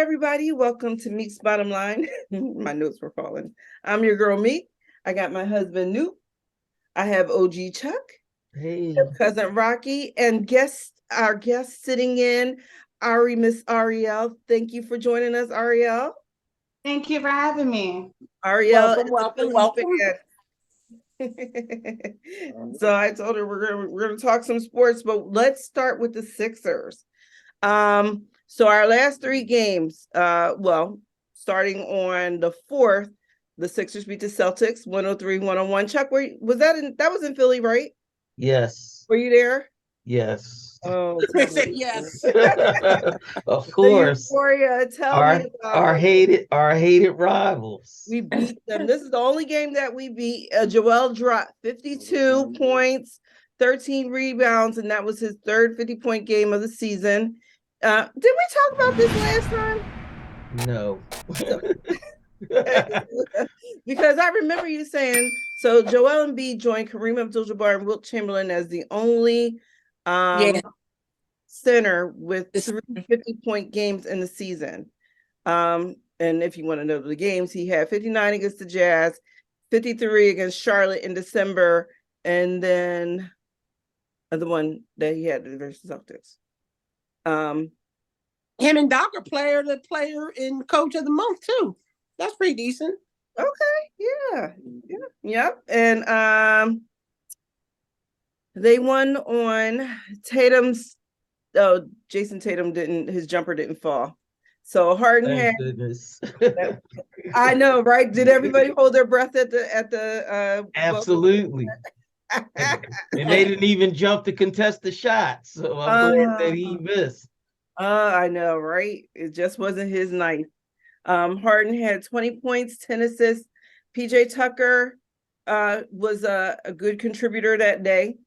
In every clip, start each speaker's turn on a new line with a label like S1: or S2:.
S1: everybody. Welcome to Meek's Bottom Line. My notes were falling. I'm your girl, Meek. I got my husband, Noop. I have OG Chuck,
S2: Hey,
S1: cousin Rocky, and our guest sitting in, Miss Ariel. Thank you for joining us, Ariel.
S3: Thank you for having me.
S1: Ariel
S3: Welcome,
S1: is a
S3: welcome,
S1: Phillies
S3: welcome.
S1: fan. So I told her we're gonna talk some sports, but let's start with the Sixers. So our last three games, starting on the 4th, the Sixers beat the Celtics 103-101. Chuck, that was in Philly, right?
S2: yes,
S1: Were you there?
S2: yes.
S1: Oh,
S3: They
S1: tell me.
S3: said yes.
S2: Of
S1: The
S2: course.
S1: Euphoria, tell me
S2: Our
S1: about
S2: our
S1: it.
S2: hated rivals.
S1: We beat them. This is the only game that we beat. Joel dropped 52 points, 13 rebounds, and that was his third 50-point game of the season. Did we talk about this last time?
S2: No.
S1: So, because I remember you saying, so Joel Embiid joined Kareem Abdul-Jabbar and Wilt Chamberlain as the only
S3: Yeah.
S1: center with three 50-point games in the season. And if you want to know the games, he had 59 against the Jazz, 53 against Charlotte in December, and then the one that he had versus Celtics.
S3: Him and Doc are the player and coach of the month too. That's pretty decent.
S1: Okay, yep. And they won on Tatum's. Oh, Jason Tatum his jumper didn't fall. So Harden
S2: Thank
S1: had.
S2: goodness.
S1: I know, right? Did everybody hold their breath at the
S2: Absolutely. And they didn't even jump to contest the shot. So I'm glad that he missed.
S1: I know, right? It just wasn't his night. Harden had 20 points, 10 assists. PJ Tucker was a good contributor that day.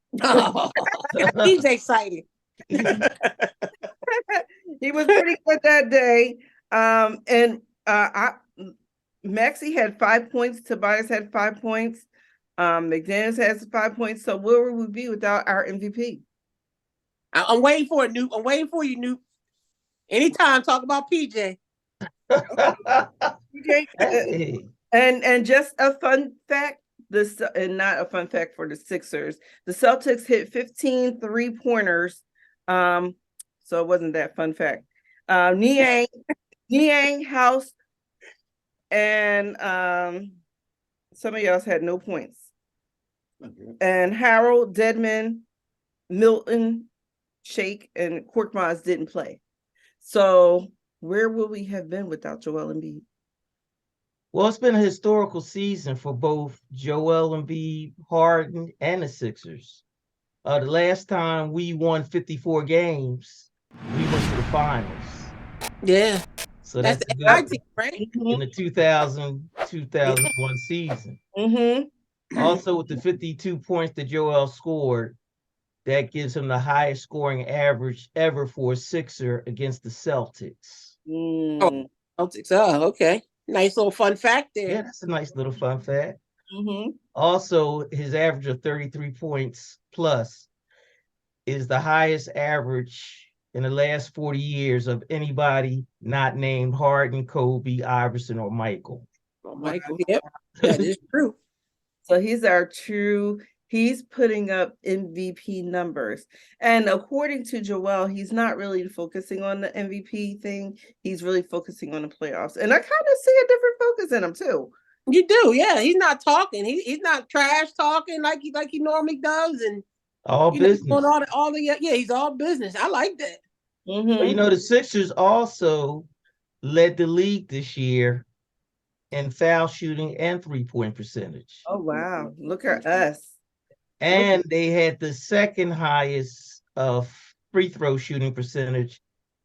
S3: He's excited.
S1: He was pretty good that day. And Maxey had 5 points. Tobias had 5 points. McDaniels has 5 points. So where would we be without our MVP?
S3: I'm waiting for it, Noop. I'm waiting for you, Noop. Anytime, talk about PJ.
S1: Hey. And just a fun fact, and not a fun fact for the Sixers. The Celtics hit 15 3-pointers. So it wasn't that fun fact. Niang, House, and somebody else had no points. And Harold, Deadman, Milton, Shake, and Korkmaz didn't play. So where would we have been without Joel Embiid?
S2: Well, it's been a historical season for both Joel Embiid, Harden, and the Sixers. The last time we won 54 games, we went to the finals.
S3: Yeah.
S2: So that's
S3: the
S2: good
S3: team, right?
S2: in the 2000-2001 season.
S1: Mm-hmm.
S2: Also, with the 52 points that Joel scored, that gives him the highest scoring average ever for a Sixer against the Celtics.
S3: Oh, Celtics. Oh, okay. Nice little fun fact there.
S2: Yeah, that's a nice little fun fact.
S1: Mm-hmm.
S2: Also, his average of 33 points plus is the highest average in the last 40 years of anybody not named Harden, Kobe, Iverson, or Michael.
S3: Oh, Michael, yep, that is true.
S1: So he's putting up MVP numbers. And according to Joel, he's not really focusing on the MVP thing. He's really focusing on the playoffs. And I kind of see a different focus in him too.
S3: You do, yeah. He's not talking. He's not trash talking like he normally does, and
S2: all business.
S3: He's all business. I like that.
S1: Mm-hmm.
S2: But the Sixers also led the league this year in foul shooting and 3-point percentage.
S1: Oh wow! Look at us.
S2: And they had the second highest free throw shooting percentage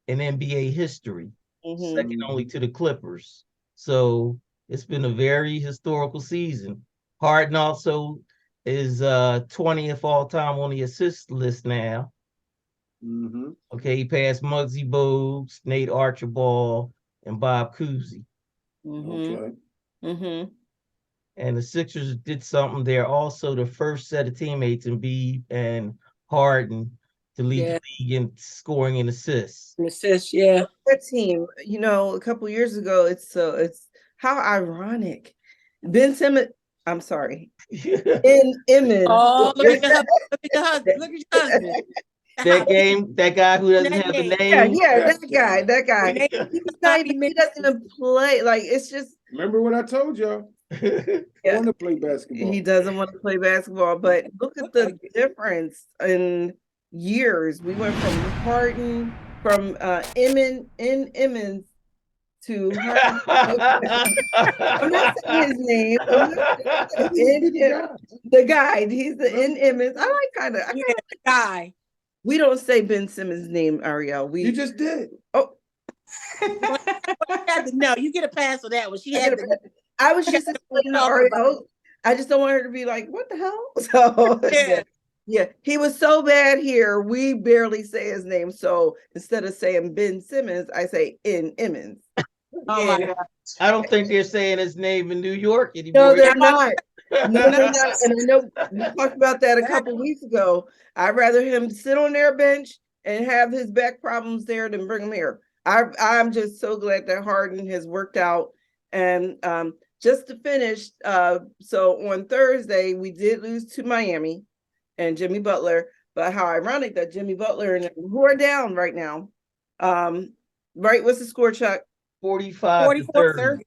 S2: in NBA history, second only to the Clippers. So it's been a very historical season. Harden also is 20th all time on the assist list now. Mm-hmm. Okay, he passed Muggsy Bogues, Nate Archibald, and Bob Cousy.
S1: Mm-hmm. Okay. Mm-hmm.
S2: And the Sixers did something. They're also the first set of teammates, Embiid and Harden, to lead
S3: Yeah.
S2: the league in scoring and assists.
S3: And assists, yeah.
S1: That team, a couple years ago, it's how ironic. Ben Simmons, I'm sorry, in Emmons.
S3: Oh, look at your husband. Look at your husband.
S2: that guy who doesn't
S3: That
S2: have a
S3: game.
S2: name.
S1: Yeah, that guy.
S3: When
S1: He doesn't even play. Like, it's just,
S4: Remember what I told y'all?
S1: Yeah.
S4: Want to play basketball.
S1: he doesn't want to play basketball. But look at the difference in years. We went from Harden, from Emmons to Harden. I'm not saying his name. The guy. He's the in Emmons. I like kind of.
S3: Yeah, the guy.
S1: We don't say Ben Simmons' name, Ariel.
S4: You just did.
S1: Oh,
S3: No, you get a pass for that one. She had to.
S1: I was just explaining to Ariel. I just don't want her to be like, what the hell? So yeah, he was so bad here. We barely say his name. So instead of saying Ben Simmons, I say in Emmons.
S3: Oh my God.
S2: I don't think they're saying his name in New York anymore.
S1: No, they're not. No, they're not. And I know we talked about that a couple weeks ago. I'd rather him sit on their bench and have his back problems there than bring him here. I'm just so glad that Harden has worked out. And just to finish, so on Thursday, we did lose to Miami and Jimmy Butler. But how ironic that Jimmy Butler and who are down right now. Right, what's the score, Chuck?
S2: 45 to 30.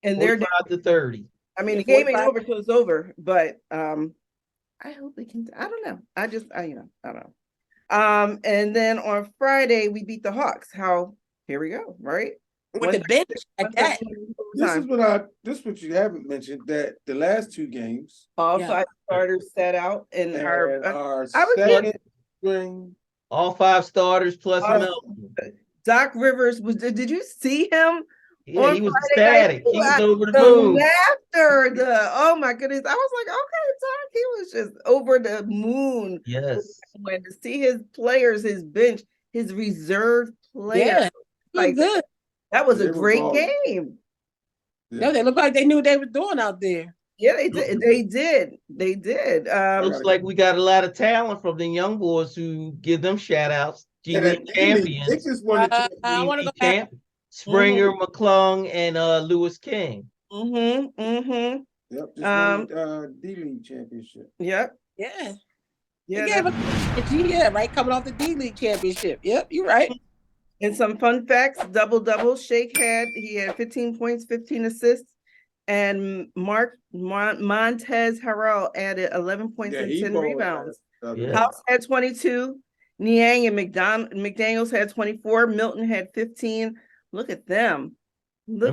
S1: And they're
S2: 45 to 30.
S1: I mean, the game ain't over till it's over, but I hope we can. I don't know. I don't know. And then on Friday we beat the Hawks. Here we go, right?
S3: With the bench like that.
S4: This is what you haven't mentioned, that the last two games,
S1: All 5 starters sat out, and
S4: our second string.
S2: All 5 starters plus Melton.
S1: Doc Rivers did you see him?
S2: Yeah, he was ecstatic. He was over the moon.
S1: Laughter, oh my goodness. I was like, okay, Doc, he was just over the moon.
S2: Yes.
S1: When to see his players, his bench, his reserve players.
S3: Yeah,
S1: like
S3: good.
S1: That was a great game.
S4: Yeah.
S3: No, they look like they knew what they were doing out there.
S1: Yeah, they did. They did.
S2: Looks like we got a lot of talent from the young boys who give them shout outs. G League champions.
S4: They just wanted
S3: I want to go back.
S2: Springer, McClung, and Lewis King.
S4: Yep, just won D-League championship.
S1: Yep.
S3: Yeah.
S1: Yeah,
S3: right. Coming off the D-League championship. Yep, you're right.
S1: And some fun facts, double. Shake he had 15 points, 15 assists. And Montez Harrell added 11 points and 10 rebounds. House had 22. Niang and McDaniels had 24. Milton had 15. Look at them.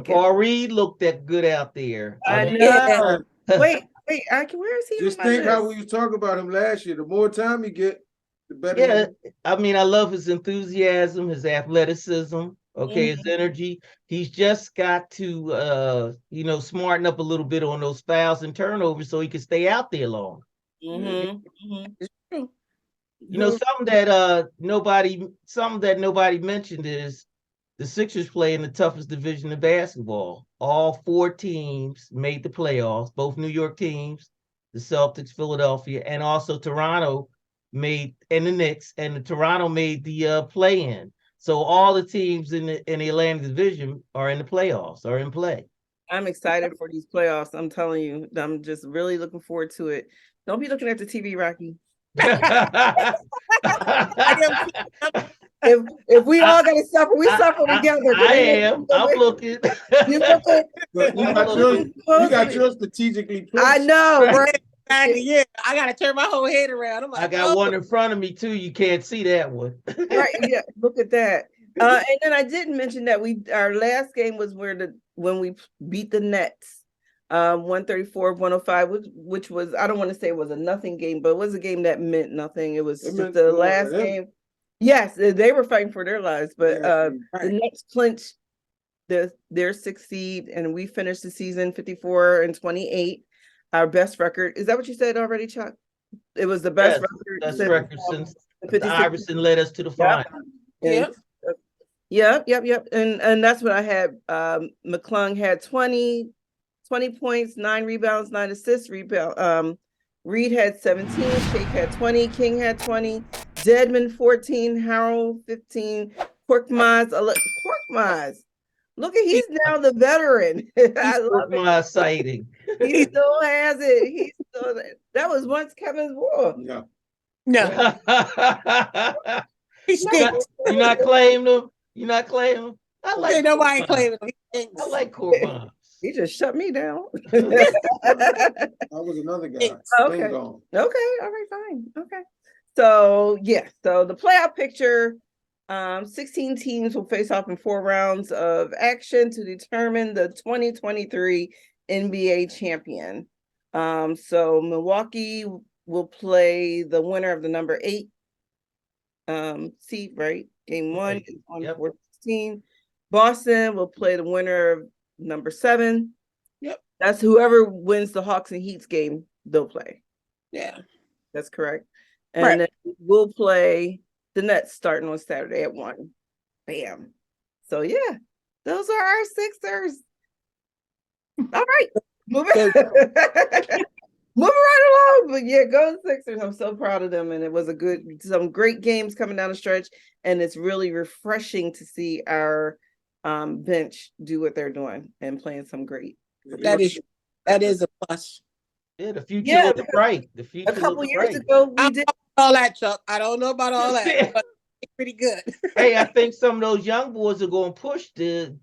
S2: Paul Reed looked that good out there.
S1: I know. Wait, where is he?
S4: Just think how we was talking about him last year. The more time you get, the better.
S2: Yeah, I mean, I love his enthusiasm, his athleticism, his energy. He's just got to, smarten up a little bit on those fouls and turnovers so he can stay out there long.
S3: It's true.
S2: Something that nobody mentioned is the Sixers play in the toughest division of basketball. All 4 teams made the playoffs, both New York teams, the Celtics, Philadelphia, and also Toronto and the Knicks, and the Toronto made the play-in. So all the teams in the Atlantic Division are in the playoffs, are in play.
S1: I'm excited for these playoffs. I'm telling you, I'm just really looking forward to it. Don't be looking at the TV, Rocky. If we all gotta suffer, we suffer together.
S2: I am. I'm looking.
S4: You got yours strategically placed.
S1: I know, right?
S3: Exactly. Yeah, I gotta turn my whole head around. I'm like,
S2: I got one in front of me too. You can't see that one.
S1: Right? Yeah. Look at that. And then I didn't mention that our last game was when we beat the Nets, 134-105, which was, I don't want to say it was a nothing game, but it was a game that meant nothing. It was just the last game. Yes, they were fighting for their lives, but the Nets clinched their 6th seed, and we finished the season 54-28. Our best record. Is that what you said already, Chuck? It was the best record.
S2: Best record since Iverson led us to the final.
S1: Yep. And that's what I had. McClung had 20 points, 9 rebounds, 9 assists. Reed had 17. Shake had 20. King had 20. Deadman 14, Harold 15, Korkmaz. Korkmaz. Look at he's now the veteran. I love it.
S2: My sighting.
S1: He still has it. He still that was once Kevin's war.
S4: Yeah.
S3: No, he
S2: You
S3: stinks.
S2: not claiming them? You not claiming them? I like
S3: Ain't nobody
S2: Corbin.
S3: claiming him. He stinks.
S2: I like Corbin.
S1: He just shut me down.
S4: That was another guy.
S3: Thanks.
S1: Okay.
S4: Ding dong.
S1: Okay, all right, fine. Okay. So yeah, so the playoff picture, 16 teams will face off in 4 rounds of action to determine the 2023 NBA champion. So Milwaukee will play the winner of the number 8 seed, right? Game 1
S2: Right.
S1: is on
S2: Yep.
S1: 4/16. Boston will play the winner of number 7.
S3: Yep.
S1: That's whoever wins the Hawks and Heats game, they'll play.
S3: Yeah.
S1: That's correct. And
S3: Right.
S1: then we'll play the Nets starting on Saturday at 1. Bam. So yeah, those are our Sixers. All right. Moving, moving right along. But yeah, go Sixers. I'm so proud of them. And it was some great games coming down the stretch. And it's really refreshing to see our bench do what they're doing and playing some great.
S3: That is a plus.
S2: Yeah, the future
S1: Yeah,
S2: looks bright. The future
S1: A couple
S2: looks
S1: years
S2: bright.
S1: ago, we
S3: I
S1: did.
S3: don't know all that, Chuck. I don't know about all that, but it's pretty good.
S2: Hey, I think some of those young boys are going to push to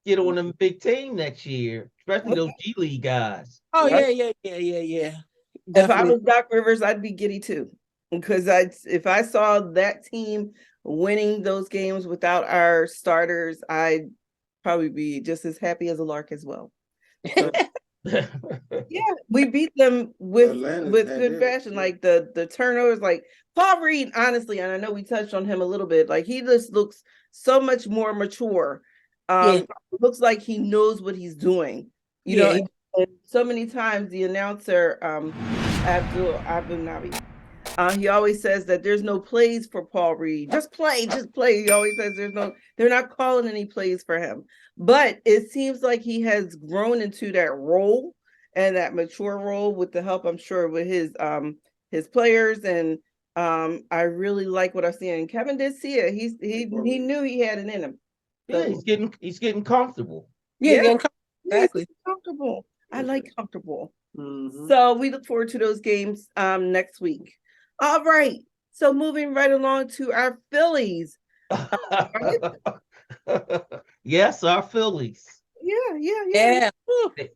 S2: get on a big team next year, especially those G League guys.
S3: Oh
S1: Right.
S3: yeah.
S1: If I
S3: Definitely.
S1: was Doc Rivers, I'd be giddy too. Because if I saw that team winning those games without our starters, I'd probably be just as happy as a lark as well. So, yeah, we beat them with
S4: Atlanta's had
S1: good
S4: theirs,
S1: fashion.
S4: yeah.
S1: Like the turnovers, like Paul Reed, honestly, and I know we touched on him a little bit, like he just looks so much more mature.
S3: Yeah.
S1: Looks like he knows what he's doing. You
S3: Yeah,
S1: know, and so many times the announcer, Abdul Nabi, he always says that there's no plays for Paul Reed. Just play. He always says they're not calling any plays for him. But it seems like he has grown into that role and that mature role with the help, I'm sure, with his players. And I really like what I'm seeing. Kevin did see it. He knew he had it in him.
S2: Yeah, he's getting comfortable.
S3: yeah,
S1: Yeah.
S3: exactly.
S1: He's comfortable. I like comfortable.
S4: Mhm.
S1: So we look forward to those games next week. All right. So moving right along to our Phillies.
S2: Yes, our Phillies.
S1: Yeah.
S3: Yeah.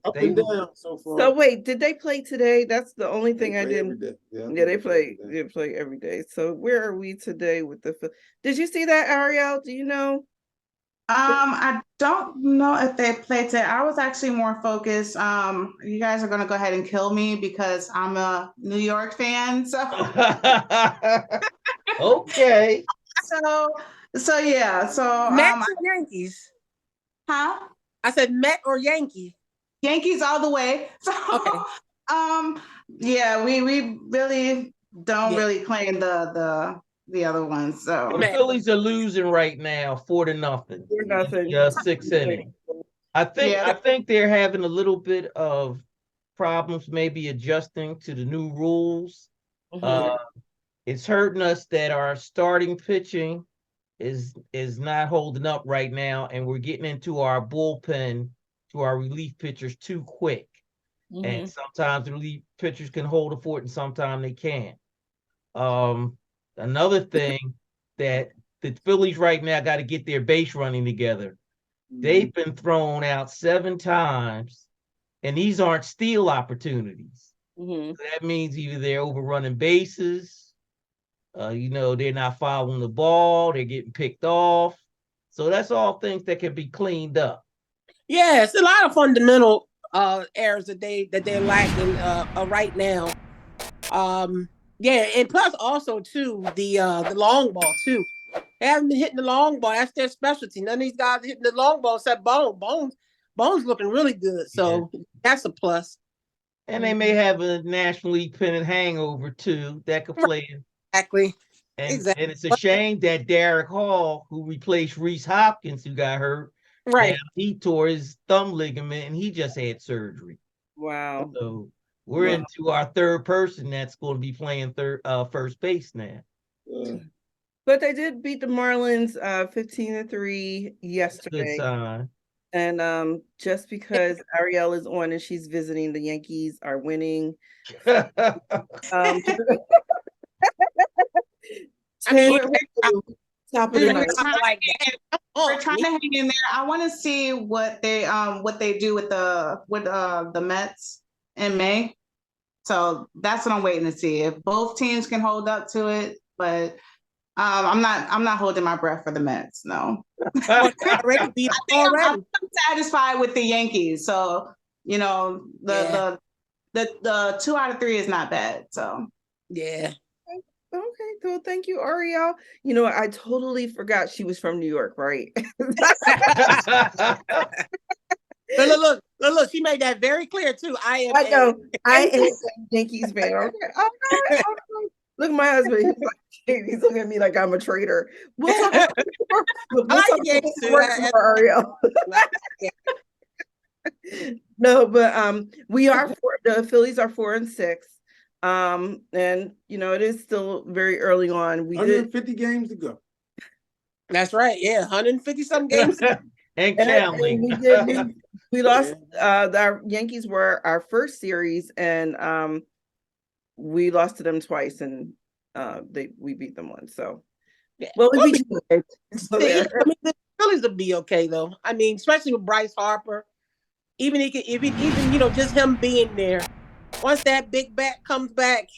S4: Up
S2: They
S4: and down so far.
S1: So wait, did they play today? That's the only
S4: They
S1: thing I
S4: play every
S1: didn't.
S4: day.
S1: Yeah, they play.
S4: every day.
S1: They play every day. So where are we today with the? Did you see that, Ariel? Do you know?
S5: I don't know if they played today. I was actually more focused. You guys are gonna go ahead and kill me because I'm a New York fan. So
S2: Okay.
S5: so yeah. So
S3: Mets or Yankees?
S5: huh?
S3: I said Met or Yankee.
S5: Yankees all the way. So
S3: Okay.
S5: yeah, we really don't
S3: Yeah.
S5: really claim the other ones. So
S2: The
S3: Man.
S2: Phillies are losing right now 4-0.
S1: Or nothing.
S2: Yeah, 6th inning. I
S5: Yeah.
S2: think they're having a little bit of problems, maybe adjusting to the new rules.
S1: Mhm.
S2: It's hurting us that our starting pitching is not holding up right now, and we're getting into our bullpen to our relief pitchers too quick. And
S1: Mhm.
S2: sometimes the relief pitchers can hold a fort, and sometimes they can't. Another thing that the Phillies right now got to get their base running together. They've been thrown out 7 times, and these aren't steal opportunities.
S1: Mhm.
S2: So that means either they're overrunning bases, they're not following the ball, they're getting picked off. So that's all things that can be cleaned up.
S3: Yeah, it's a lot of fundamental errors that they're lacking right now. Yeah, and plus also too the long ball too. They haven't been hitting the long ball. That's their specialty. None of these guys are hitting the long ball except Bones looking really good. So that's a plus.
S2: And they may have a National League pennant hangover too that could play in.
S3: Exactly.
S2: And it's a shame that Derek Hall, who replaced Reese Hopkins, who got hurt,
S3: Right.
S2: now he tore his thumb ligament and he just had surgery.
S1: Wow.
S2: So we're into our third person that's going to be playing first base now.
S1: But they did beat the Marlins 15-3
S2: Good
S1: yesterday.
S2: sign.
S1: And just because Ariel is on and she's visiting, the Yankees are winning.
S5: I mean,
S1: Top of the night.
S5: we're trying to hang in there. I want to see what they do with the Mets in May. So that's what I'm waiting to see, if both teams can hold up to it. But I'm not holding my breath for the Mets. No.
S3: Well, already beat already.
S5: I'm satisfied with the Yankees. So the 2 out of 3 is not bad. So
S3: Yeah.
S1: Okay, so thank you, Ariel. I totally forgot she was from New York, right?
S3: Look, she made that very clear too. I
S1: know. I am a Yankees fan. Okay. All right. Look, my husband, he's looking at me like I'm a traitor. We'll talk about Ariel. No, but the Phillies are 4-6. And it is still very early on. We
S4: 150 games to go.
S3: That's right. Yeah, 150 some games.
S2: And counting.
S1: We lost. The Yankees were our first series, and we lost to them twice, and we beat them once. So,
S3: yeah.
S1: Well, we beat you.
S3: The Phillies will be okay though. I mean, especially with Bryce Harper. Even just him being there. Once that big bat comes back,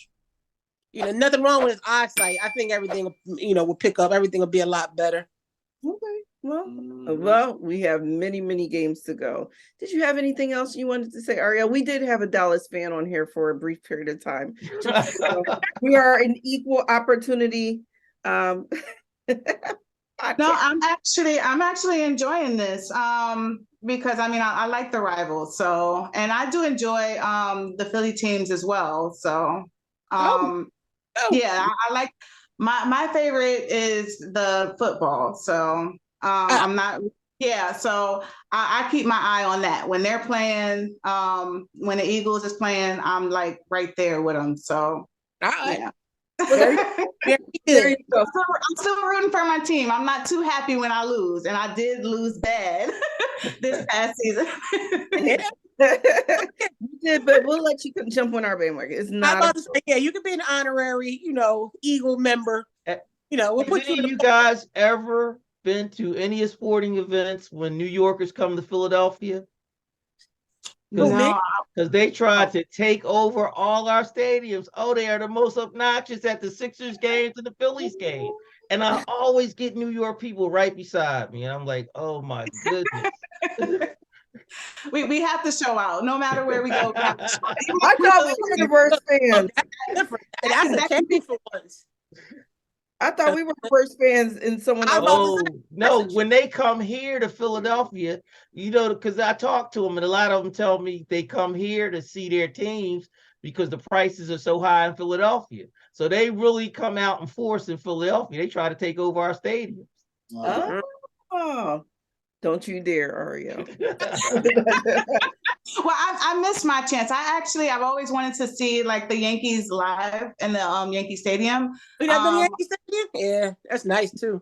S3: nothing wrong with his eyesight. I think everything, will pick up. Everything will be a lot better.
S1: Okay. Well, we have many, many games to go. Did you have anything else you wanted to say, Ariel? We did have a Dallas fan on here for a brief period of time. We are an equal opportunity.
S5: No, I'm actually enjoying this. Because I like the rivals. So, and I do enjoy the Philly teams as well. So, yeah, I like my favorite is the football. So, I'm not. Yeah, so I keep my eye on that when they're playing. When the Eagles is playing, I'm like right there with them. So, yeah.
S3: Very
S5: I'm still rooting for my team. I'm not too happy when I lose, and I did lose bad this past season.
S1: You did, but we'll let you jump on our bandwagon. It's not.
S3: You could be an honorary, Eagle member. We'll put you.
S2: You guys ever been to any sporting events when New Yorkers come to Philadelphia? Because they tried to take over all our stadiums. Oh, they are the most obnoxious at the Sixers games and the Phillies game. And I always get New York people right beside me. And I'm like, oh my goodness.
S5: We have to show out no matter where we go.
S1: I thought we were the worst fans.
S3: That's a change for once.
S1: I thought we were the worst fans in someone else.
S2: Oh, no, when they come here to Philadelphia, because I talk to them and a lot of them tell me they come here to see their teams because the prices are so high in Philadelphia. So they really come out in force in Philadelphia. They try to take over our stadiums.
S1: Oh, don't you dare, Ariel.
S5: Well, I missed my chance. I've always wanted to see like the Yankees live in the Yankee Stadium.
S3: Yankee Stadium? Yeah, that's nice too.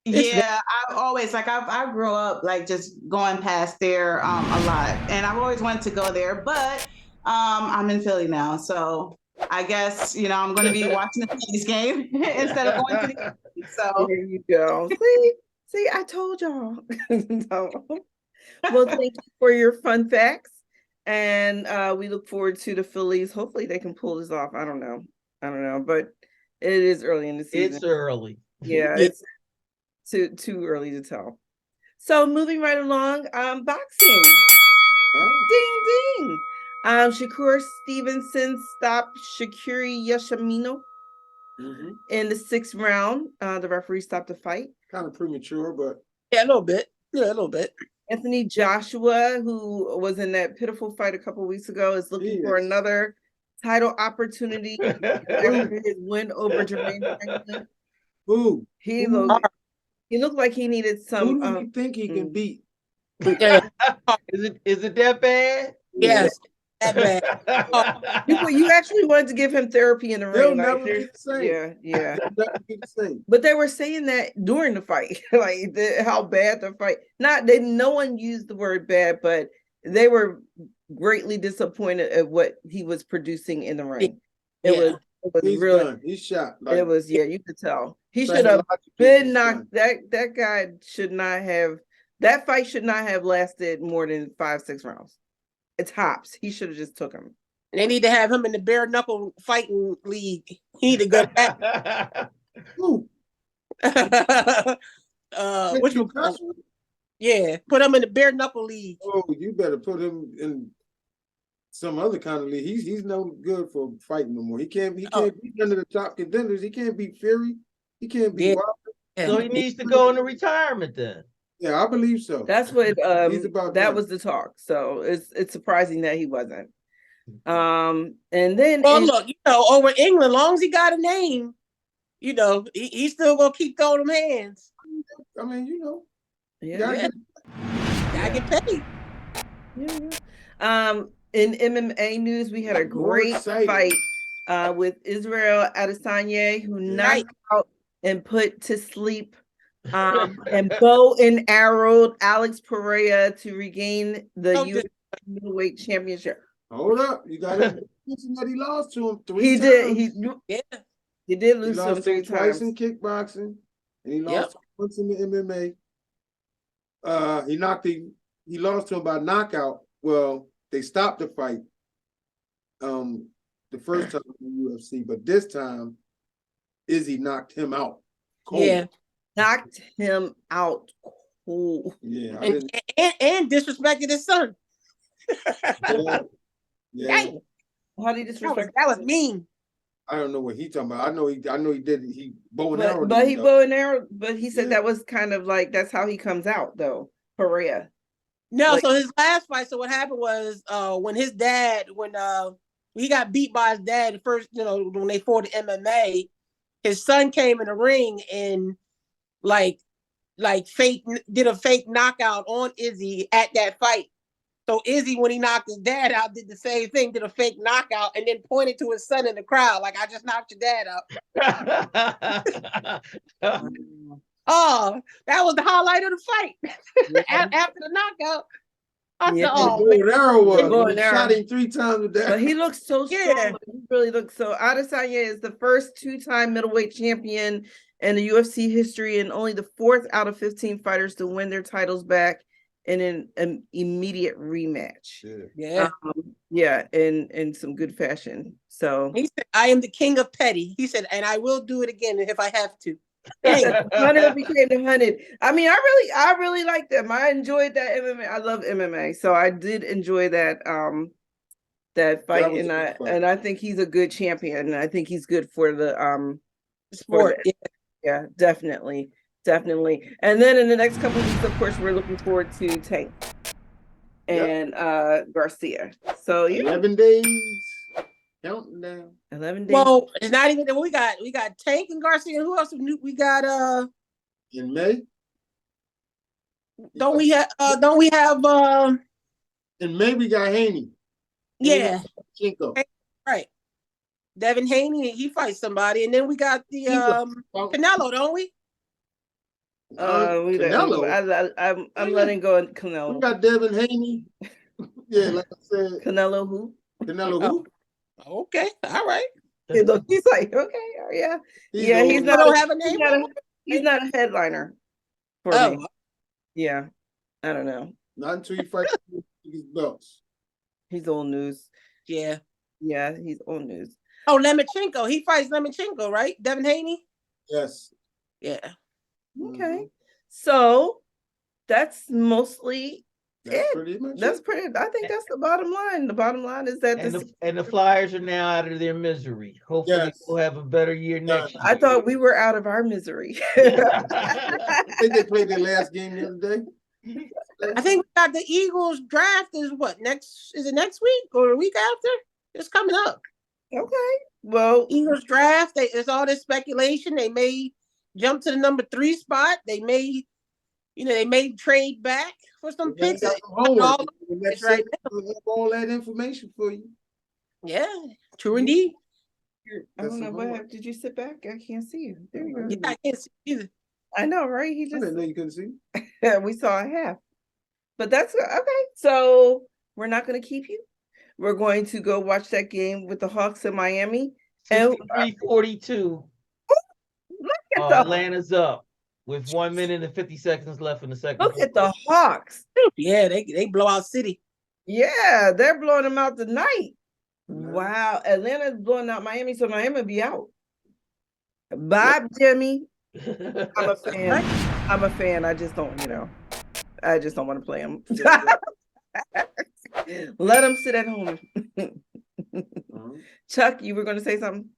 S5: I've always I grew up like just going past there a lot, and I've always wanted to go there, but I'm in Philly now, so I guess I'm going to be watching the Phillies game instead of going to the Yankees. So
S1: there you go. See, I told y'all. No. Well, thank you for your fun facts. And we look forward to the Phillies. Hopefully they can pull this off. I don't know, but it is early in the season.
S2: It's early.
S1: Yeah, it's too early to tell. So moving right along, boxing. Ding ding. Shakur Stevenson stopped Shakiri Yashamino in the 6th round. The referee stopped the fight.
S4: Kind of premature, but
S3: a little bit. Yeah, a little bit.
S1: Anthony Joshua, who was in that pitiful fight a couple of weeks ago, is looking for another title opportunity after his win over Jermaine Franklin. He looked like he needed some.
S4: Who do you think he can beat?
S2: Is it that bad?
S3: Yes. that bad.
S1: You actually wanted to give him therapy in the
S4: They'll
S1: ring.
S4: never be the same.
S1: Yeah.
S4: They'll never be the same.
S1: But they were saying that during the fight, like how bad the fight. No one used the word bad, but they were greatly disappointed at what he was producing in the ring.
S3: Yeah.
S1: It was
S4: He's
S1: really
S4: done. He's shot.
S1: it was you could tell. He should have
S4: psychologically,
S1: been
S4: he's
S1: knocked.
S4: done.
S1: That guy should not have that fight should not have lasted more than 5-6 rounds. It's hops. He should have just took him.
S3: They need to have him in the bare knuckle fighting league. He need to go to that.
S4: Ooh,
S3: Which one?
S4: concussion?
S3: Yeah, put him in the bare knuckle league.
S4: Oh, you better put him in some other kind of league. He's no good for fighting no more. He can't beat none of the top contenders. He can't beat Fury. He can't beat Wilder.
S2: So he needs to go into retirement then.
S4: Yeah, I believe so.
S1: That's what
S4: He's about
S1: that
S4: done.
S1: was the talk. So it's surprising that he wasn't. And then
S3: Well, look, over England, long as he got a name, he's still gonna keep throwing them hands.
S4: I mean,
S1: yeah.
S3: Gotta get paid.
S1: Yeah. In MMA news, we had a great fight with Israel Adesanya, who knocked out and put to sleep and bow and arrowed Alex Pereira to regain the UFC middleweight championship.
S4: Hold up, you got to mention that he lost to him 3
S1: He
S4: times.
S1: did. He did lose
S4: He
S1: to him
S4: lost
S1: 3
S4: twice
S1: times
S4: in kickboxing, and he lost once in the MMA. He lost to him by knockout. Well, they stopped the fight the first time in the UFC, but this time Izzy knocked him out. Cold.
S3: Yeah,
S1: knocked him out cold.
S4: Yeah,
S3: and disrespected his son.
S4: yeah.
S1: How did he disrespect?
S3: That was mean.
S4: I don't know what he talking about. I know he did. He bow and arrow.
S1: But he bow and arrow. But he said that was kind of like that's how he comes out though. Pereira.
S3: No, so his last fight. So what happened was when his dad, when he got beat by his dad first, when they fought the MMA, his son came in the ring and did a fake knockout on Izzy at that fight. So Izzy, when he knocked his dad out, did the same thing, did a fake knockout, and then pointed to his son in the crowd, like, I just knocked your dad out. Oh, that was the highlight of the fight. After the knockout.
S4: Shot him 3 times with that.
S1: But he looks so strong. He really looks so. Adesanya is the first 2-time middleweight champion in the UFC history, and only the 4th out of 15 fighters to win their titles back in an immediate rematch. In some good fashion. So
S3: he said, "I am the king of petty." He said, "And I will do it again if I have to."
S1: Hunter became the hunted. I mean, I really like them. I enjoyed that MMA. I love MMA, so I did enjoy that that fight, and I think he's a good champion. I think he's good for the
S3: sport.
S1: Yeah, definitely. And then in the next couple of weeks, of course, we're looking forward to Tank and Garcia. So
S4: 11 days. Counting down.
S1: 11 days.
S3: Well, it's not even that we got Tank and Garcia. Who else we got
S4: in May?
S3: Don't we have
S4: in May we got Haney.
S3: Yeah.
S4: Chinko.
S3: Right. Devin Haney, he fights somebody, and then we got the Canelo, don't we?
S4: Canelo.
S1: I'm letting go of Canelo.
S4: We got Devin Haney. Yeah, like I said.
S1: Canelo who?
S4: Canelo who?
S3: Okay, all right.
S1: He's like, okay, yeah. He's not.
S3: Don't have a name.
S1: He's not a headliner for me. Yeah, I don't know.
S4: Not until you fight his belts.
S1: He's old news.
S3: Yeah,
S1: he's old news.
S3: Oh, Lemachenko. He fights Lemachenko, right? Devin Haney.
S4: Yes.
S3: Yeah.
S1: Okay, so that's mostly.
S4: Pretty much
S1: I think that's the bottom line. The bottom line is that
S2: the Flyers are now out of their misery. Hopefully we'll have a better year next year.
S1: I thought we were out of our misery.
S4: I think they played their last game the other day.
S3: I think we got the Eagles draft is it next week or the week after? It's coming up.
S1: Okay. Well,
S3: Eagles draft, it's all this speculation. They may jump to the number 3 spot. They may They may trade back for some
S4: They
S3: picks.
S4: got some homework.
S3: All
S4: The next
S3: right
S4: segment will have all that information for you.
S3: Yeah, true indeed.
S1: I don't know what happened. Did you sit back? I can't see you. There you go.
S3: Yeah, I can't see either.
S1: I know, right? He
S4: I
S1: just
S4: didn't know you couldn't see.
S1: we saw a half. But that's okay. So we're not going to keep you. We're going to go watch that game with the Hawks in Miami. And
S2: 63-42.
S1: look at the
S2: Atlanta's up with 1 minute and 50 seconds left in the second.
S1: look at the Hawks.
S3: Yeah, they blow out City.
S1: Yeah, they're blowing them out tonight. Wow, Atlanta's blowing out Miami, so Miami be out. Bye, Jimmy. I'm a fan. I'm a fan. I just don't, I just don't want to play him. Let him sit at home. Chuck, you were going to say something?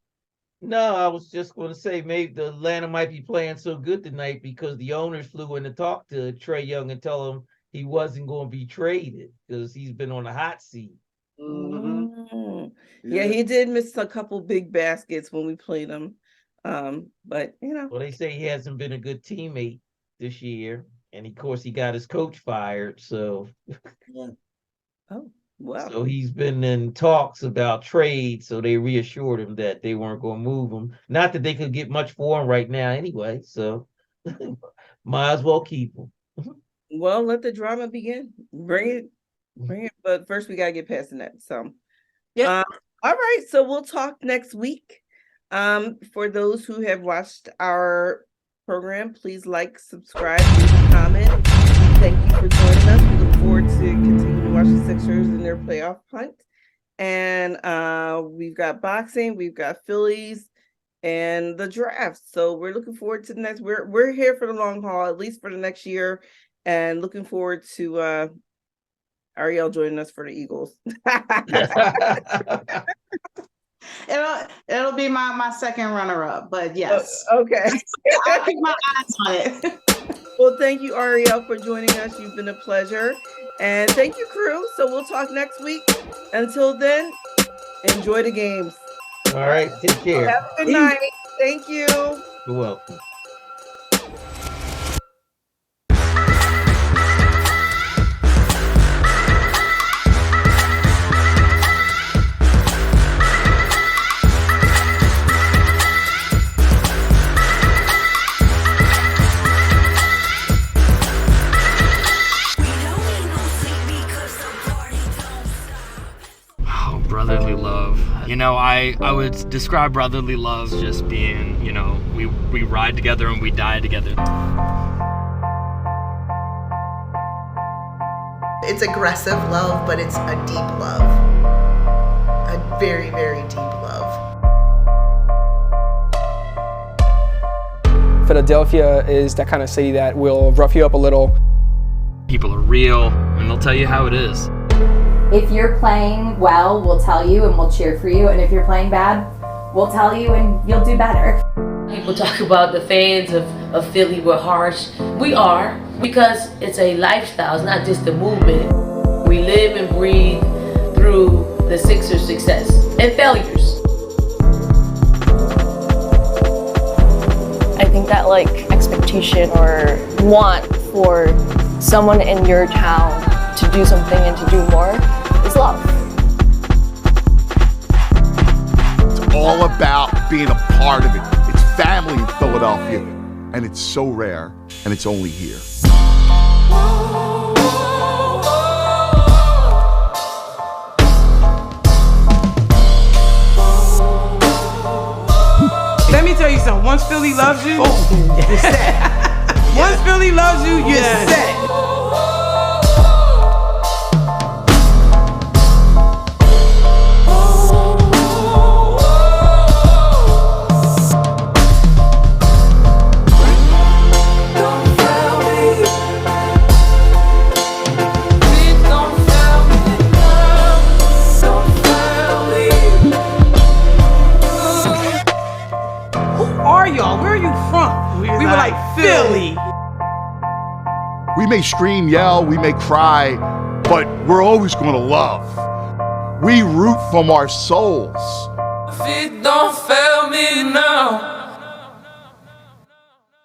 S2: No, I was just going to say maybe the Atlanta might be playing so good tonight because the owners flew in to talk to Trae Young and tell him he wasn't going to be traded because he's been on the hot seat.
S1: Mm-hmm. Yeah, he did miss a couple big baskets when we played him. But
S2: well, they say he hasn't been a good teammate this year, and of course he got his coach fired. So,
S1: oh wow.
S2: So he's been in talks about trade. So they reassured him that they weren't going to move him. Not that they could get much for him right now, anyway. So might as well keep him.
S1: Well, let the drama begin. Bring it. But first, we gotta get past the net. So,
S3: yeah.
S1: All right. So we'll talk next week. For those who have watched our program, please like, subscribe, leave a comment. Thank you for joining us. We look forward to continuing to watch the Sixers in their playoff hunt. And we've got boxing, we've got Phillies, and the draft. So we're looking forward to the next. We're here for the long haul, at least for the next year, and looking forward to Ariel joining us for the Eagles.
S5: It'll be my second runner-up, but yes.
S1: Okay.
S5: I'll keep my eyes on it.
S1: Well, thank you, Ariel, for joining us. You've been a pleasure. And thank you, crew. So we'll talk next week. Until then, enjoy the games.
S2: All right. Take care.
S1: Have a good night. Thank you.
S2: You're welcome.
S6: Brotherly love. I would describe brotherly love as just being, we ride together and we die together.
S7: It's aggressive love, but it's a deep love. A very, very deep love.
S8: Philadelphia is that kind of city that will rough you up a little.
S6: People are real, and they'll tell you how it is.
S9: If you're playing well, we'll tell you and we'll cheer for you. And if you're playing bad, we'll tell you and you'll do better.
S10: People talk about the fans of Philly were harsh. We are, because it's a lifestyle, it's not just a movement. We live and breathe through the Sixers' success and failures.
S11: I think that expectation or want for someone in your town to do something and to do more is love.
S12: It's all about being a part of it. It's family in Philadelphia, and it's so rare, and it's only here.
S13: Let me tell you something. Once Philly loves you, you're set. Once Philly loves you, you're set. Where are you from? We were like Philly.
S12: We may scream, yell, we may cry, but we're always going to love. We root from our souls.
S14: If it don't fail me now.